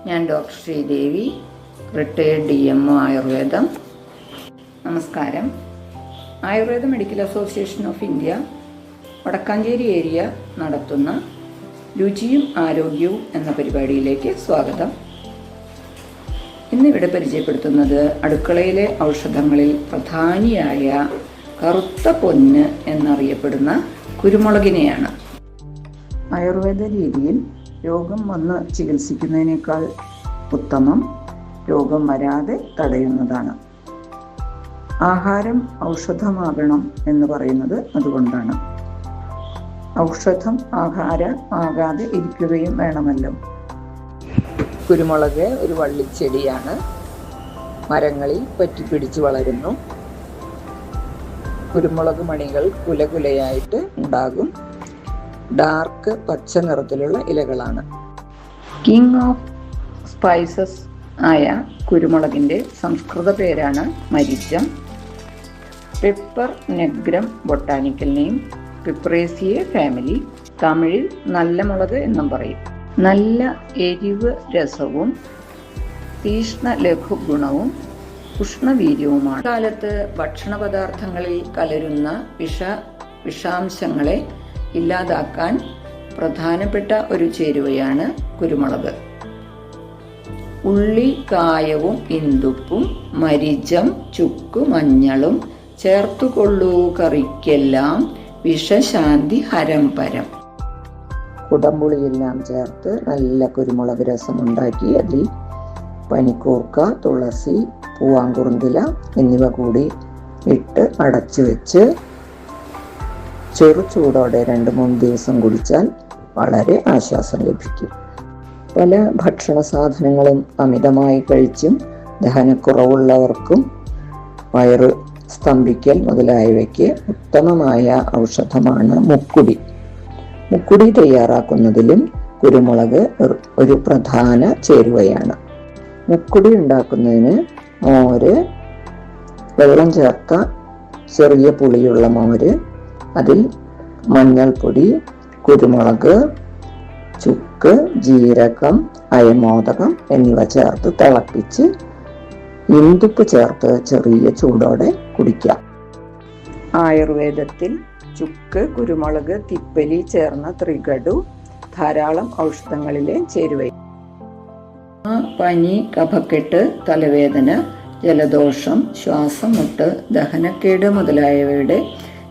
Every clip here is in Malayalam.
ഞാൻ ഡോക്ടർ ശ്രീദേവി, റിട്ടയേർഡ് DMO ആയുർവേദം. നമസ്കാരം. Ayurveda medical association of India Vadakkancheri area നടത്തുന്ന രുചിയും ആരോഗ്യവും എന്ന പരിപാടിയിലേക്ക് സ്വാഗതം. ഇന്നിവിടെ പരിചയപ്പെടുത്തുന്നത് അടുക്കളയിലെ ഔഷധങ്ങളിൽ പ്രധാനിയായ കറുത്ത പൊന്ന് എന്നറിയപ്പെടുന്ന കുരുമുളകിനെയാണ്. ആയുർവേദ രീതിയിൽ രോഗം വന്ന് ചികിത്സിക്കുന്നതിനേക്കാൾ ഉത്തമം രോഗം വരാതെ തടയുന്നതാണ്. ആഹാരം ഔഷധമാകണം എന്ന് പറയുന്നത് അതുകൊണ്ടാണ്. ഔഷധം ആഹാരം ആകാതെ ഇരിക്കുകയും വേണമല്ലോ. കുരുമുളക് ഒരു വള്ളിച്ചെടിയാണ്. മരങ്ങളിൽ പറ്റിപ്പിടിച്ച് വളരുന്നു. കുരുമുളക് മണികൾ കുലകുലയായിട്ട് ഉണ്ടാകും. ഡാർക്ക് പച്ച നിറത്തിലുള്ള ഇലകളാണ്. കിങ് ഓഫ് സ്പൈസസ് ആയ കുരുമുളകിൻ്റെ സംസ്കൃത പേരാണ് മരിച്ചം. Pepper nigrum botanical name, Piperaceae family. തമിഴിൽ നല്ല മുളക് എന്നും പറയും. നല്ല എരിവ് രസവും തീഷ്ണ ലഘു ഗുണവും ഉഷ്ണവീര്യവുമാണ്. കാലത്ത് ഭക്ഷണ പദാർത്ഥങ്ങളിൽ കലരുന്ന വിഷാംശങ്ങളെ ഇല്ലാതാക്കാൻ പ്രധാനപ്പെട്ട ഒരു ചേരുവയാണ് കുരുമുളക്. ഉള്ളി, കായവും ഇന്ദുപ്പും മരിച്ചം, ചുക്ക്, മഞ്ഞളും ചേർത്തുകൊള്ളൂ കറിക്കെല്ലാം വിഷശാന്തി ഹരം പരം. കുടംപുളിയെല്ലാം ചേർത്ത് നല്ല കുരുമുളക് രസം ഉണ്ടാക്കി അതിൽ പനിക്കൂർക്ക, തുളസി, പൂവാങ്കുറുന്തില എന്നിവ കൂടി ഇട്ട് അടച്ചു വെച്ച് ചെറു ചൂടോടെ 2-3 ദിവസം കുടിച്ചാൽ വളരെ ആശ്വാസം ലഭിക്കും. പല ഭക്ഷണ സാധനങ്ങളും അമിതമായി കഴിച്ചും ദഹനക്കുറവുള്ളവർക്കും വയറ് സ്തംഭിക്കൽ മുതലായവയ്ക്ക് ഉത്തമമായ ഔഷധമാണ് മുക്കുടി. മുക്കുടി തയ്യാറാക്കുന്നതിലും കുരുമുളക് ഒരു പ്രധാന ചേരുവയാണ്. മുക്കുടി ഉണ്ടാക്കുന്നതിന് മോര്, വെള്ളം ചേർത്ത ചെറിയ പുളിയുള്ള മോര്, അതിൽ മഞ്ഞൾപ്പൊടി, കുരുമുളക്, ചുക്ക്, ജീരകം, അയമോദകം എന്നിവ ചേർത്ത് തിളപ്പിച്ച് ഇന്ദുപ്പ് ചേർത്ത് ചെറിയ ചൂടോടെ കുടിക്കാം. ആയുർവേദത്തിൽ ചുക്ക്, കുരുമുളക്, തിപ്പലി ചേർന്ന ത്രികടു ധാരാളം ഔഷധങ്ങളിലെ ചേരുവ. പനി, കഫക്കെട്ട്, തലവേദന, ജലദോഷം, ശ്വാസം മുട്ട്, ദഹനക്കേട് മുതലായവയുടെ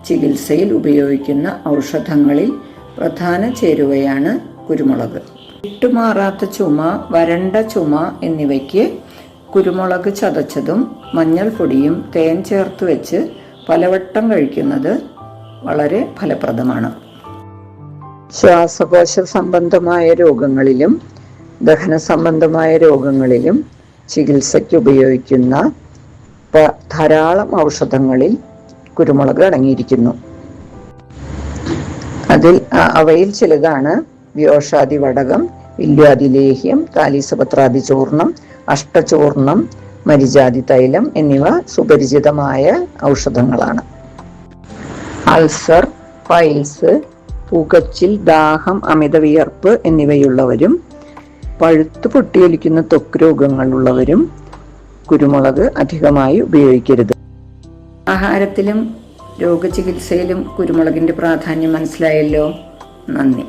ചികിത്സയിൽ ഉപയോഗിക്കുന്ന ഔഷധങ്ങളിൽ പ്രധാന ചേരുവയാണ് കുരുമുളക്. വിട്ടുമാറാത്ത ചുമ, വരണ്ട ചുമ എന്നിവയ്ക്ക് കുരുമുളക് ചതച്ചതും മഞ്ഞൾപ്പൊടിയും തേൻ ചേർത്ത് വെച്ച് പലവട്ടം കഴിക്കുന്നത് വളരെ ഫലപ്രദമാണ്. ശ്വാസകോശ സംബന്ധമായ രോഗങ്ങളിലും ദഹന സംബന്ധമായ രോഗങ്ങളിലും ചികിത്സയ്ക്ക് ഉപയോഗിക്കുന്ന ധാരാളം ഔഷധങ്ങളിൽ കുരുമുളക് അടങ്ങിയിരിക്കുന്നു. അവയിൽ ചിലതാണ് വ്യോഷാദി വടകം, വില്വാദി ലേഹ്യം, കാലീസപത്രാദി ചൂർണം, അഷ്ടചൂർണം, മരിജാതി തൈലം എന്നിവ സുപരിചിതമായ ഔഷധങ്ങളാണ്. അൾസർ, പൈൽസ്, പുകച്ചിൽ, ദാഹം, അമിത വിയർപ്പ് എന്നിവയുള്ളവരും പഴുത്തു പൊട്ടിയൊലിക്കുന്ന ത്വക്ക് രോഗങ്ങളുള്ളവരും കുരുമുളക് അധികമായി ഉപയോഗിക്കരുത്. ആഹാരത്തിലും രോഗചികിത്സയിലും കുരുമുളകിന്റെ പ്രാധാന്യം മനസ്സിലായല്ലോ. നന്ദി.